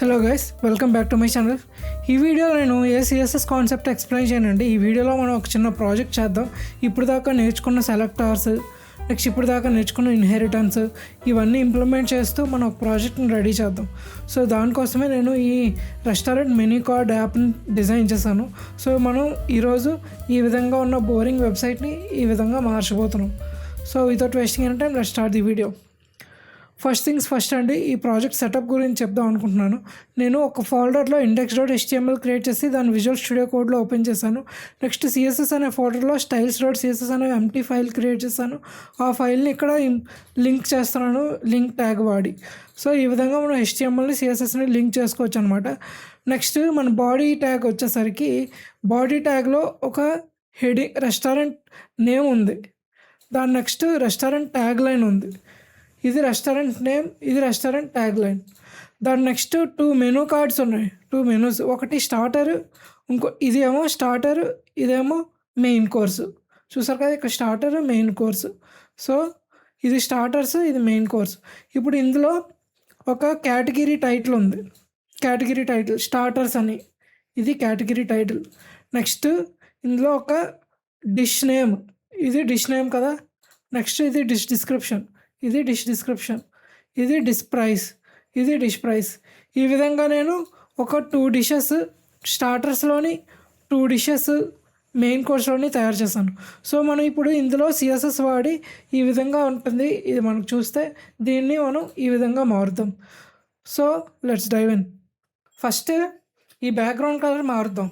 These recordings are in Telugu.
Hello guys, welcome back to my channel. ఈ వీడియోలో నేను సిఎస్ఎస్ కాన్సెప్ట్ ఎక్స్ప్లెయిన్ చేయనండి. ఈ వీడియోలో మనం ఒక చిన్న ప్రాజెక్ట్ చేద్దాం. ఇప్పుడు దాకా నేర్చుకున్న సెలెక్టార్స్, నెక్స్ట్ ఇప్పుడు దాకా నేర్చుకున్న ఇన్హెరిటెన్స్, ఇవన్నీ ఇంప్లిమెంట్ చేస్తూ మనం ఒక ప్రాజెక్ట్ని రెడీ చేద్దాం. సో దానికోసమే నేను ఈ రెస్టారెంట్ మెనూ కార్డ్ యాప్ని డిజైన్ చేశాను. సో మనం ఈరోజు ఈ విధంగా ఉన్న బోరింగ్ వెబ్సైట్ని ఈ విధంగా మార్చబోతున్నాం. So without wasting any time, let's start the video. First things first అండి, ఈ ప్రాజెక్ట్ సెటప్ గురించి చెప్దాం అనుకుంటున్నాను. నేను ఒక ఫోల్డర్లో index.html క్రియేట్ చేసి దాన్ని విజువల్ స్టూడియో కోడ్లో ఓపెన్ చేశాను. నెక్స్ట్ సిఎస్ఎస్ అనే ఫోల్డర్లో styles.css అనే ఎంటీ ఫైల్ క్రియేట్ చేశాను. ఆ ఫైల్ని ఇక్కడ లింక్ చేస్తున్నాను, లింక్ ట్యాగ్ వాడి. సో ఈ విధంగా మనం HTMLని సిఎస్ఎస్ని లింక్ చేసుకోవచ్చు అనమాట. నెక్స్ట్ మన బాడీ ట్యాగ్ వచ్చేసరికి, బాడీ ట్యాగ్లో ఒక హెడింగ్ రెస్టారెంట్ నేమ్ ఉంది, దాని నెక్స్ట్ రెస్టారెంట్ ట్యాగ్ లైన్ ఉంది. ఇది రెస్టారెంట్ నేమ్, ఇది రెస్టారెంట్ ట్యాగ్ లైన్. దాని నెక్స్ట్ 2 మెనూ కార్డ్స్ ఉన్నాయి, 2 మెనూస్. ఒకటి స్టార్టర్, ఇదేమో స్టార్టర్, ఇదేమో మెయిన్ కోర్సు. చూసారు కదా, ఇక్కడ స్టార్టర్, మెయిన్ కోర్సు. సో ఇది స్టార్టర్స్, ఇది మెయిన్ కోర్స్. ఇప్పుడు ఇందులో ఒక కేటగిరీ టైటిల్ ఉంది, కేటగిరీ టైటిల్ స్టార్టర్స్ అని, ఇది కేటగిరీ టైటిల్. నెక్స్ట్ ఇందులో ఒక డిష్ నేమ్, ఇది డిష్ నేమ్ కదా. నెక్స్ట్ ఇది డిష్ డిస్క్రిప్షన్, ఇది డిష్ డిస్క్రిప్షన్. ఇది డిష్ ప్రైస్, ఇది డిష్ ప్రైస్. ఈ విధంగా నేను ఒక 2 డిషెస్ స్టార్టర్స్లోని, 2 డిషెస్ మెయిన్ కోర్స్లోని తయారు చేశాను. సో మనం ఇప్పుడు ఇందులో సిఎస్ఎస్ వాడి ఈ విధంగా ఉంటుంది. ఇది మనకు చూస్తే దీన్ని మనం ఈ విధంగా మారుద్దాం. So let's dive in. First ఈ బ్యాక్గ్రౌండ్ కలర్ మారుద్దాం.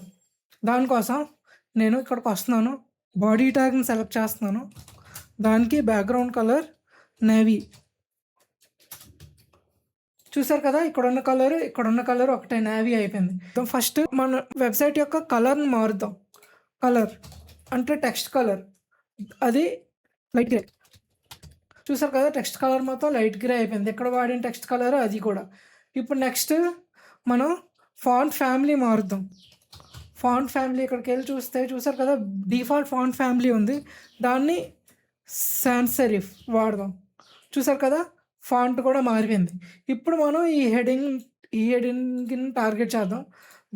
దానికోసం నేను ఇక్కడికి వస్తున్నాను, బాడీ ట్యాగ్ని సెలెక్ట్ చేస్తున్నాను. దానికి బ్యాక్గ్రౌండ్ కలర్ నేవీ. చూసారు కదా, ఇక్కడున్న కలర్, ఇక్కడున్న కలర్ ఒకటే, నేవీ అయిపోయింది. ఫస్ట్ మన వెబ్సైట్ యొక్క కలర్ని మారుద్దాం. కలర్ అంటే టెక్స్ట్ కలర్, అది లైట్ గ్రే. చూసారు కదా, టెక్స్ట్ కలర్ మొత్తం లైట్ గ్రే అయిపోయింది. ఇక్కడ వాడిన టెక్స్ట్ కలర్ అది కూడా. ఇప్పుడు నెక్స్ట్ మనం ఫాంట్ ఫ్యామిలీ మారుద్దాం. ఫాంట్ ఫ్యామిలీ ఇక్కడికి వెళ్ళి చూస్తే, చూసారు కదా, డిఫాల్ట్ ఫాంట్ ఫ్యామిలీ ఉంది, దాన్ని సాన్స్ సెరిఫ్ వాడదాం. చూసారు కదా, ఫాంట్ కూడా మారిపోయింది. ఇప్పుడు మనం ఈ హెడింగ్ని టార్గెట్ చేద్దాం.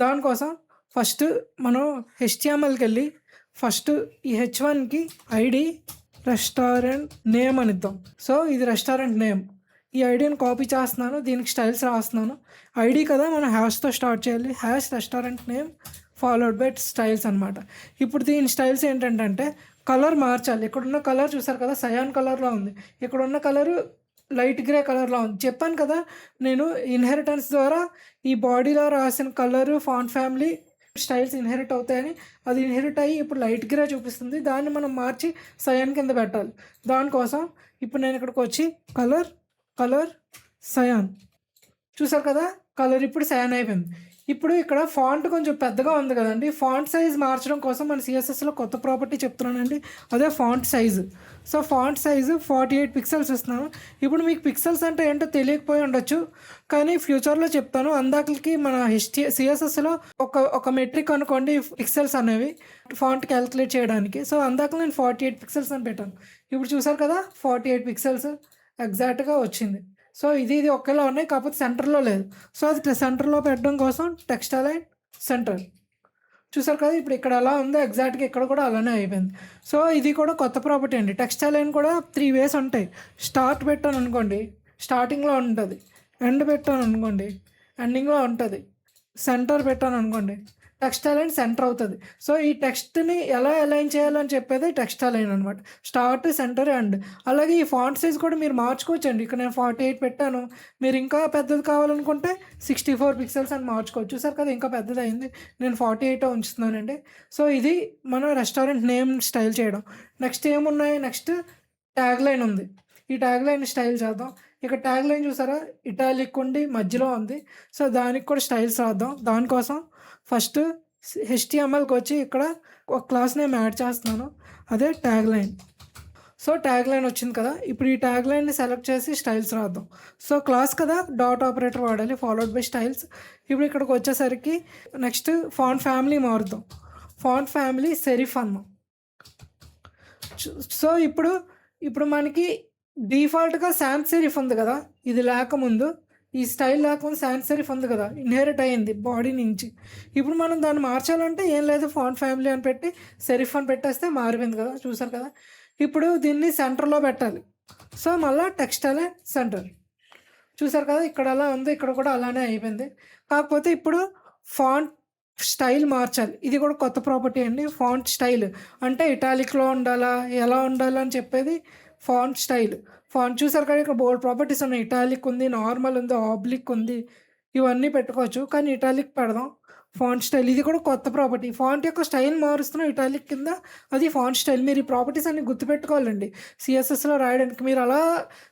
దానికోసం ఫస్ట్ మనం HTMLకి వెళ్ళి ఫస్ట్ ఈ H1కి ఐడి రెస్టారెంట్ నేమ్ అని ఇద్దాం. సో ఇది రెస్టారెంట్ నేమ్. ఈ ఐడిని కాపీ చేస్తున్నాను, దీనికి స్టైల్స్ రాస్తున్నాను. ఐడి కదా, మనం హ్యాష్తో స్టార్ట్ చేయాలి. Hash restaurant name followed by styles అనమాట. ఇప్పుడు దీని స్టైల్స్ ఏంటంటే కలర్ మార్చాలి. ఇక్కడున్న కలర్ చూసారు కదా, సయాన్ కలర్లో ఉంది. ఇక్కడున్న కలరు లైట్ గ్రే కలర్లో ఉంది. చెప్పాను కదా నేను, ఇన్హెరిటెన్స్ ద్వారా ఈ బాడీలో రాసిన colour, font family, styles inherit అవుతాయని. అది ఇన్హెరిట్ అయ్యి ఇప్పుడు లైట్ గ్రే చూపిస్తుంది. దాన్ని మనం మార్చి సయాన్ కింద పెట్టాలి. దానికోసం ఇప్పుడు నేను ఇక్కడికి వచ్చి కలర్ సయాన్. చూసారు కదా, కలర్ ఇప్పుడు సయాన్ అయిపోయింది. ఇప్పుడు ఇక్కడ ఫాంట్ కొంచెం పెద్దగా ఉంది కదండి, ఫాంట్ సైజ్ మార్చడం కోసం మన సిఎస్ఎస్లో కొత్త ప్రాపర్టీ చెప్తున్నానండి, అదే font size. So font size 48 pixels ఇస్తున్నాను. ఇప్పుడు మీకు పిక్సెల్స్ అంటే ఏంటో తెలియకపోయి ఉండొచ్చు, కానీ ఫ్యూచర్లో చెప్తాను. అందాకలకి మన సిఎస్ఎస్లో ఒక మెట్రిక్ అనుకోండి పిక్సెల్స్ అనేవి, ఫాంట్ క్యాలిక్యులేట్ చేయడానికి. సో అందాక నేను 48 పిక్సెల్స్ అని పెట్టాను. ఇప్పుడు చూసారు కదా, 48 పిక్సెల్స్ ఎగ్జాక్ట్గా వచ్చింది. సో ఇది ఒకేలా ఉన్నాయి, కాకపోతే సెంటర్లో లేదు. సో అది సెంటర్లో పెట్టడం కోసం టెక్స్ట్ అలైన్ సెంటర్. చూసారు కదా, ఇప్పుడు ఇక్కడ ఎలా ఉందో ఎగ్జాక్ట్గా ఇక్కడ కూడా అలానే అయిపోయింది. సో ఇది కూడా కొత్త ప్రాపర్టీ అండి. టెక్స్ట్ అలైన్ కూడా 3 వేస్ ఉంటాయి. స్టార్ట్ పెట్టాను అనుకోండి, స్టార్టింగ్లో ఉంటుంది. ఎండ్ పెట్టాను అనుకోండి, ఎండింగ్లో ఉంటుంది. సెంటర్ పెట్టాను అనుకోండి, టెక్స్ట్ అలైన్ సెంటర్ అవుతుంది. సో ఈ టెక్స్ట్ని ఎలా అలైన్ చేయాలని చెప్పేది టెక్స్ట్ అలైన్ అనమాట. Start, centre, end. అలాగే ఈ ఫాంట్ సైజ్ కూడా మీరు మార్చుకోవచ్చండి. ఇక్కడ నేను 48 పెట్టాను, మీరు ఇంకా పెద్దది కావాలనుకుంటే 64 పిక్సెల్స్ అని మార్చుకోవచ్చు. చూసారు కదా, ఇంకా పెద్దది అయింది. నేను 48 ఉంచుతున్నానండి. సో ఇది మన రెస్టారెంట్ నేమ్ స్టైల్ చేయడం. నెక్స్ట్ ఏమున్నాయి, నెక్స్ట్ ట్యాగ్ లైన్ ఉంది. ఈ ట్యాగ్ లైన్ స్టైల్ చేద్దాం. ఇక్కడ ట్యాగ్ లైన్ చూసారా, ఇటాలిక్ ఉండి మధ్యలో ఉంది. సో దానికి కూడా స్టైల్స్ రాద్దాం. దానికోసం ఫస్ట్ HTMLకి వచ్చి ఇక్కడ ఒక క్లాస్ నేమ్ యాడ్ చేస్తున్నాను, అదే tag line. So tag line వచ్చింది కదా, ఇప్పుడు ఈ ట్యాగ్ లైన్ని సెలెక్ట్ చేసి స్టైల్స్ రాద్దాం. సో క్లాస్ కదా, డాట్ ఆపరేటర్ వాడాలి, ఫాలోడ్ బై స్టైల్స్. ఇప్పుడు ఇక్కడికి వచ్చేసరికి నెక్స్ట్ ఫాంట్ ఫ్యామిలీ మారుద్దాం. ఫాంట్ ఫ్యామిలీ సెరిఫ్ అన్నాం. సో ఇప్పుడు మనకి డిఫాల్ట్గా సాన్స్ సెరిఫ్ ఉంది కదా, ఇది లేకముందు ఈ స్టైల్ లేకుండా సాన్స్ సెరిఫ్ ఉంది కదా, ఇన్హెరిట్ అయ్యింది బాడీ నుంచి. ఇప్పుడు మనం దాన్ని మార్చాలంటే ఏం లేదు, ఫాంట్ ఫ్యామిలీ అని పెట్టి సెరిఫ్ అని పెట్టేస్తే మారిపోయింది కదా, చూసారు కదా. ఇప్పుడు దీన్ని సెంటర్లో పెట్టాలి. సో మళ్ళీ టెక్స్టైల్ సెంటర్ చూసారు కదా, ఇక్కడ అలా ఉంది, ఇక్కడ కూడా అలానే అయిపోయింది. కాకపోతే ఇప్పుడు ఫాంట్ స్టైల్ మార్చాలి. ఇది కూడా కొత్త ప్రాపర్టీ అండి. ఫాంట్ స్టైల్ అంటే ఇటాలిక్లో ఉండాలా, ఎలా ఉండాలా అని చెప్పేది ఫాంట్ స్టైల్. ఫాంట్ చూసారు కదా, ఇక్కడ బోల్డ్ ప్రాపర్టీస్ ఉన్నాయి. ఇటాలిక్ ఉంది, నార్మల్ ఉంది, ఆబ్లిక్ ఉంది, ఇవన్నీ పెట్టుకోవచ్చు. కానీ ఇటాలిక్ పెడదాం. ఫాంట్ స్టైల్ ఇది కూడా కొత్త ప్రాపర్టీ. ఫాంట్ యొక్క స్టైల్ మారుస్తున్నాం ఇటాలిక్ కింద, అది ఫాంట్ స్టైల్. మీరు ఈ ప్రాపర్టీస్ అన్ని గుర్తుపెట్టుకోవాలండి సిఎస్ఎస్లో రాయడానికి. మీరు అలా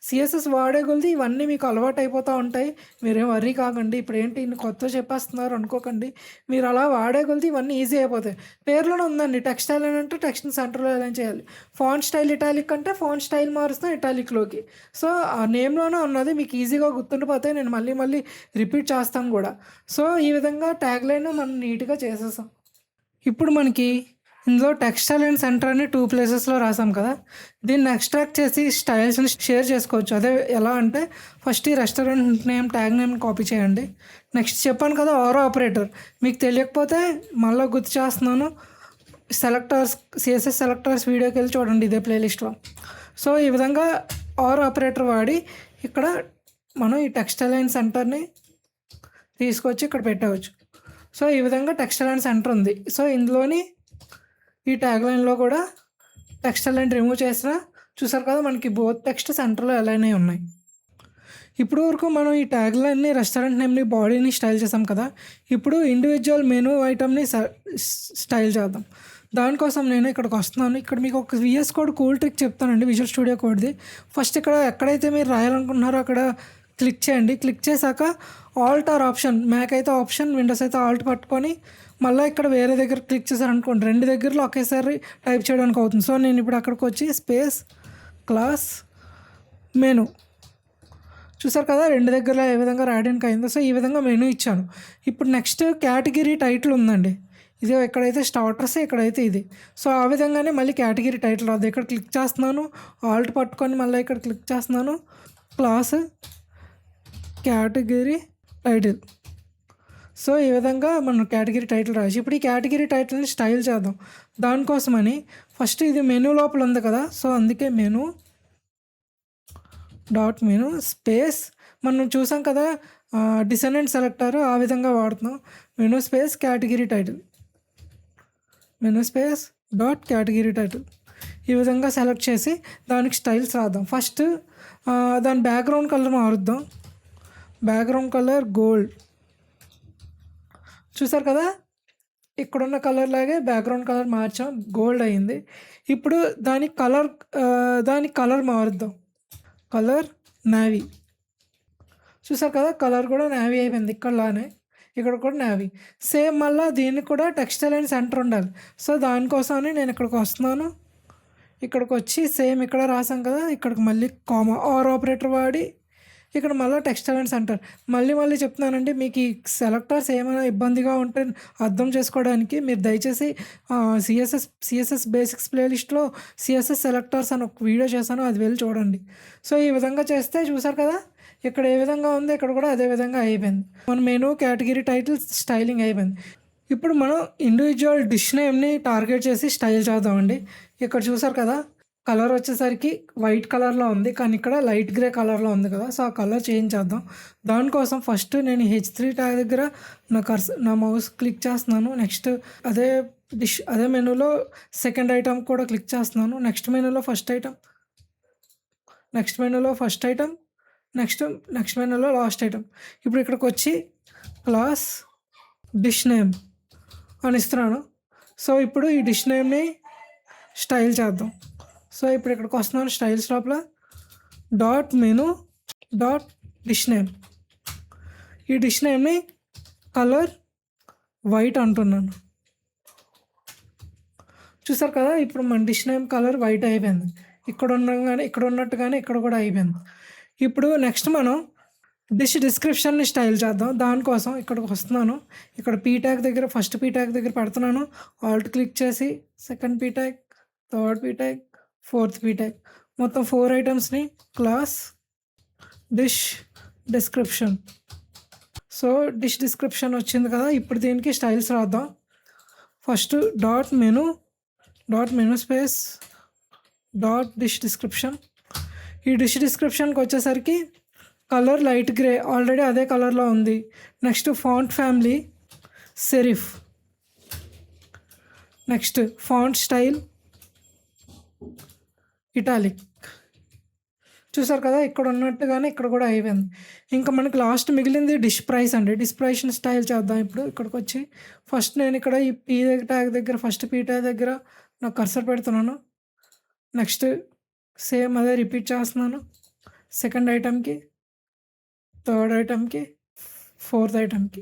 సిఎస్ఎస్ వాడే కొలిది ఇవన్నీ మీకు అలవాటు అయిపోతూ ఉంటాయి. మీరేం వర్రీ కాకండి. ఇప్పుడు ఏంటి ఇన్ని కొత్త చెప్పేస్తున్నారు అనుకోకండి. మీరు అలా వాడే కొలిది ఇవన్నీ ఈజీ అయిపోతాయి. పేర్లోనే ఉందండి టెక్స్టైల్ అని అంటే టెక్స్ట్ సెంటర్లో ఎలా చేయాలి. ఫాంట్ స్టైల్ ఇటాలిక్ అంటే ఫాంట్ స్టైల్ మారుస్తాం ఇటాలిక్లోకి. సో ఆ నేమ్లోనే ఉన్నది, మీకు ఈజీగా గుర్తుండిపోతాయి. నేను మళ్ళీ మళ్ళీ రిపీట్ చేస్తాను కూడా. సో ఈ విధంగా ట్యాగ్ లైన్ మనం నీట్గా చేసేసాం. ఇప్పుడు మనకి ఇందులో టెక్స్టైల్ అండ్ సెంటర్ అని 2 ప్లేసెస్లో రాసాం కదా, దీన్ని ఎక్స్ట్రాక్ట్ చేసి స్టైల్స్ని షేర్ చేసుకోవచ్చు. అదే ఎలా అంటే ఫస్ట్ ఈ restaurant name tag name copy చేయండి. నెక్స్ట్ చెప్పాను కదా ఆరో ఆపరేటర్, మీకు తెలియకపోతే మళ్ళీ గుర్తు చేస్తున్నాను. సెలెక్టర్స్ సిఎస్ఎస్ సెలెక్టర్స్ వీడియోకి వెళ్ళి చూడండి ఇదే ప్లేలిస్ట్లో. సో ఈ విధంగా ఆరో ఆపరేటర్ వాడి ఇక్కడ మనం ఈ టెక్స్టైల్ అండ్ సెంటర్ని తీసుకొచ్చి ఇక్కడ పెట్టవచ్చు. సో ఈ విధంగా టెక్స్టైల్ అండ్ సెంటర్ ఉంది. సో ఇందులోని ఈ ట్యాగ్ లైన్లో కూడా టెక్స్టైల్ లైన్ రిమూవ్ చేసిన చూసారు కదా, మనకి బోత్ టెక్స్ట్ సెంటర్లో ఎలానే ఉన్నాయి. ఇప్పుడు వరకు మనం ఈ ట్యాగ్ లైన్ని, రెస్టారెంట్ నేమ్ని, బాడీని స్టైల్ చేసాం కదా. ఇప్పుడు ఇండివిజువల్ మెనూ ఐటమ్ని స్టైల్ చేద్దాం. దానికోసం నేను ఇక్కడికి వస్తున్నాను. ఇక్కడ మీకు ఒక విఎస్ కోడ్ కూల్ ట్రిక్ చెప్తానండి, విజువల్ స్టూడియో కోడ్ది. ఫస్ట్ ఇక్కడ ఎక్కడైతే మీరు రాయాలనుకుంటున్నారో అక్కడ క్లిక్ చేయండి. క్లిక్ చేశాక ఆల్ట్ ఆర్ ఆప్షన్, మ్యాక్ అయితే ఆప్షన్, విండోస్ అయితే ఆల్ట్ పట్టుకొని మళ్ళీ ఇక్కడ వేరే దగ్గర క్లిక్ చేశారనుకోండి, 2 దగ్గరలో ఒకేసారి టైప్ చేయడానికి అవుతుంది. సో నేను ఇప్పుడు అక్కడికి వచ్చి స్పేస్ క్లాస్ మెనూ చూసారు కదా, 2 దగ్గరలో ఏ విధంగా రాయడానికి అయిందో. సో ఈ విధంగా మెనూ ఇచ్చాను. ఇప్పుడు నెక్స్ట్ కేటగిరీ టైటిల్ ఉందండి, ఇది ఎక్కడైతే స్టార్టర్స్ ఇక్కడైతే ఇది. సో ఆ విధంగానే మళ్ళీ కేటగిరీ టైటిల్ రాదు. ఇక్కడ క్లిక్ చేస్తున్నాను, ఆల్ట్ పట్టుకొని మళ్ళీ ఇక్కడ క్లిక్ చేస్తున్నాను, క్లాస్ కేటగిరీ టైటిల్. సో ఈ విధంగా మనం కేటగిరీ టైటిల్ రాసి ఇప్పుడు ఈ కేటగిరీ టైటిల్ని స్టైల్ చేద్దాం. దానికోసమని ఫస్ట్ ఇది మెనూ లోపల ఉంది కదా, సో అందుకే మెనూ డాట్ మెనూ స్పేస్, మనం చూసాం కదా డిసెండెంట్ సెలెక్టర్, ఆ విధంగా వాడుతున్నాం. Menu space category title, menu space dot category title. ఈ విధంగా సెలెక్ట్ చేసి దానికి స్టైల్స్ రాద్దాం. ఫస్ట్ దాని బ్యాక్గ్రౌండ్ కలర్ మారుద్దాం. బ్యాక్గ్రౌండ్ కలర్ గోల్డ్ చూసారు కదా, ఇక్కడున్న కలర్ లాగే బ్యాక్గ్రౌండ్ కలర్ మార్చాం, గోల్డ్ అయింది. ఇప్పుడు దాని కలర్ మారుద్దాం. కలర్ నేవీ చూసారు కదా, కలర్ కూడా నేవీ అయిపోయింది. ఇక్కడలానే ఇక్కడ కూడా నేవీ సేమ్. మళ్ళీ దీన్ని కూడా టెక్స్టైల్ అండ్ సెంటర్ ఉండాలి. సో దానికోసమని నేను ఇక్కడికి వస్తున్నాను. ఇక్కడికి వచ్చి సేమ్ ఇక్కడ రాసాం కదా, ఇక్కడికి మళ్ళీ కామా ఆర్ ఆపరేటర్ వాడి ఇక్కడ మళ్ళీ టెక్స్టైల్ అండ్ సెంటర్. మళ్ళీ చెప్తున్నానండి, మీకు ఈ సెలెక్టర్స్ ఏమైనా ఇబ్బందిగా ఉంటే అర్థం చేసుకోవడానికి మీరు దయచేసి సిఎస్ఎస్ బేసిక్స్ ప్లేలిస్ట్లో సిఎస్ఎస్ సెలెక్టర్స్ అని ఒక వీడియో చేశాను, అది వెళ్ళి చూడండి. సో ఈ విధంగా చేస్తే చూసారు కదా, ఇక్కడ ఏ విధంగా ఉంది ఇక్కడ కూడా అదే విధంగా అయిపోయింది. మన మెనూ కేటగిరీ టైటిల్ స్టైలింగ్ అయిపోయింది. ఇప్పుడు మనం ఇండివిజువల్ డిష్ నేమ్ని టార్గెట్ చేసి స్టైల్ చేద్దామండి. ఇక్కడ చూసారు కదా, కలర్ వచ్చేసరికి వైట్ కలర్లో ఉంది, కానీ ఇక్కడ లైట్ గ్రే కలర్లో ఉంది కదా. సో ఆ కలర్ చేంజ్ చేద్దాం. దానికోసం ఫస్ట్ నేను H3 ట్యాగ్ దగ్గర నా మౌస్ క్లిక్ చేస్తున్నాను. నెక్స్ట్ అదే మెనూలో సెకండ్ ఐటమ్ కూడా క్లిక్ చేస్తున్నాను. నెక్స్ట్ మెనూలో ఫస్ట్ ఐటమ్, నెక్స్ట్ మెనూలో లాస్ట్ ఐటమ్. ఇప్పుడు ఇక్కడికి వచ్చి క్లాస్ డిష్ నేమ్ అని ఇస్తున్నాను. సో ఇప్పుడు ఈ డిష్ నేమ్ని స్టైల్ చేద్దాం. సో ఇప్పుడు ఇక్కడికి వస్తున్నాను, స్టైల్స్ లోపల dot menu dot dish name. ఈ డిష్ నేమ్ని కలర్ వైట్ అంటున్నాను. చూసారు కదా, ఇప్పుడు మన డిష్ నేమ్ కలర్ వైట్ అయిపోయింది. ఇక్కడ ఉన్నట్టుగానే ఇక్కడ కూడా అయిపోయింది. ఇప్పుడు నెక్స్ట్ మనం డిష్ డిస్క్రిప్షన్ని స్టైల్ చేద్దాం. దానికోసం ఇక్కడికి వస్తున్నాను. ఇక్కడ ఫస్ట్ పీ ట్యాగ్ దగ్గర పెడుతున్నాను. ఆల్ట్ క్లిక్ చేసి second P tag, third P tag, fourth P tag, మొత్తం 4 ఐటమ్స్ని class dish description. So dish description వచ్చింది కదా. ఇప్పుడు దీనికి స్టైల్స్ రాద్దాం. First dot menu space dot dish description. ఈ డిష్ డిస్క్రిప్షన్కి వచ్చేసరికి కలర్ లైట్ గ్రే, ఆల్రెడీ అదే కలర్లో ఉంది. Next font family serif. Next font style italic. చూసారు కదా, ఇక్కడ ఉన్నట్టుగానే ఇక్కడ కూడా అయిపోయింది. ఇంకా మనకి లాస్ట్ మిగిలింది డిష్ ప్రైస్ అండి. డిష్ ప్రైస్ స్టైల్ చేద్దాం. ఇప్పుడు ఇక్కడికి వచ్చి ఫస్ట్ నేను ఇక్కడ ఈ పీ ట్యాగ్ దగ్గర ఫస్ట్ పీ ట్యాగ్ దగ్గర నాకు కర్సర్ పెడుతున్నాను. నెక్స్ట్ సేమ్ అదే రిపీట్ చేస్తున్నాను. సెకండ్ ఐటమ్కి, థర్డ్ ఐటమ్కి, ఫోర్త్ ఐటమ్కి.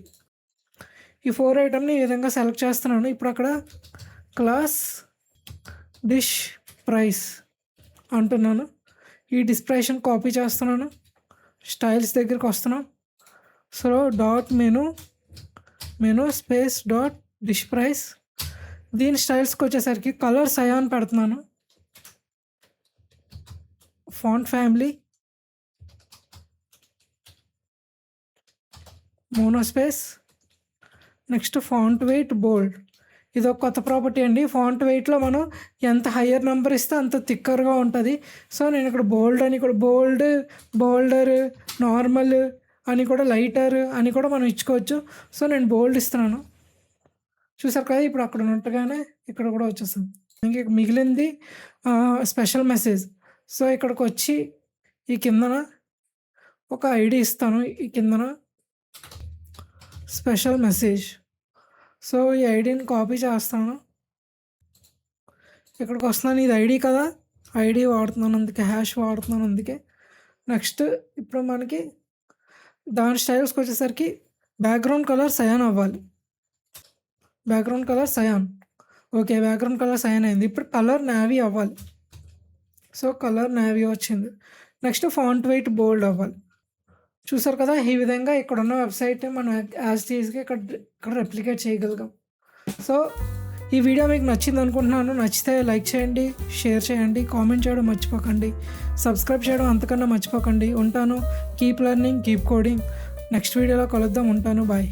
ఈ 4 ఐటమ్ని ఈ విధంగా సెలెక్ట్ చేస్తున్నాను. ఇప్పుడు అక్కడ క్లాస్ డిష్ ప్రైస్ అంటున్నాను. ఈ డిస్ప్రైషన్ కాపీ చేస్తున్నాను. స్టైల్స్ దగ్గరికి వస్తున్నాం. So dot menu space dot dish price. దీని స్టైల్స్కి వచ్చేసరికి కలర్ సయాన్ పెడుతున్నాను. Font family monospace. Next font weight bold. ఇది ఒక కొత్త ప్రాపర్టీ అండి. ఫాంట్ వెయిట్లో మనం ఎంత హయ్యర్ నెంబర్ ఇస్తే అంత థిక్కర్గా ఉంటుంది. సో నేను ఇక్కడ బోల్డ్ అని కూడా, బోల్డర్, నార్మల్ అని కూడా, లైటర్ అని కూడా మనం ఇచ్చుకోవచ్చు. సో నేను బోల్డ్ ఇస్తున్నాను. చూసారు కదా, ఇప్పుడు అక్కడ ఉన్నట్టుగానే ఇక్కడ కూడా వచ్చేస్తుంది. ఇంక మిగిలింది స్పెషల్ మెసేజ్. సో ఇక్కడికి వచ్చి ఈ కిందన ఒక ఐడి ఇస్తాను. ఈ కిందన స్పెషల్ మెసేజ్. సో ఈ ఐడిని కాపీ చేస్తాను. ఇక్కడికి వస్తున్నాను. ఇది ఐడి కదా, ఐడి వాడుతున్నాను, అందుకే హ్యాష్ వాడుతున్నాను, అందుకే. నెక్స్ట్ ఇప్పుడు మనకి దాని స్టైల్స్కి వచ్చేసరికి బ్యాక్గ్రౌండ్ కలర్ సయాన్ అవ్వాలి. Background colour సయాన్. Okay, background colour సయాన్ అయింది. ఇప్పుడు కలర్ నేవీ అవ్వాలి. సో కలర్ నేవీ వచ్చింది. నెక్స్ట్ ఫాంట్ వెయిట్ బోల్డ్ అవ్వాలి. చూసారు కదా, ఈ విధంగా ఇక్కడ ఉన్న వెబ్సైట్ని మనం యాజ్ టీజ్గా ఇక్కడ రెప్లికేట్ చేయగలిగాం. సో ఈ వీడియో మీకు నచ్చింది అనుకుంటున్నాను. నచ్చితే లైక్ చేయండి, షేర్ చేయండి, కామెంట్ చేయడం మర్చిపోకండి, సబ్స్క్రైబ్ చేయడం అంతకన్నా మర్చిపోకండి. ఉంటాను. Keep learning, keep coding. Next వీడియోలో కలుద్దాం. ఉంటాను. బాయ్.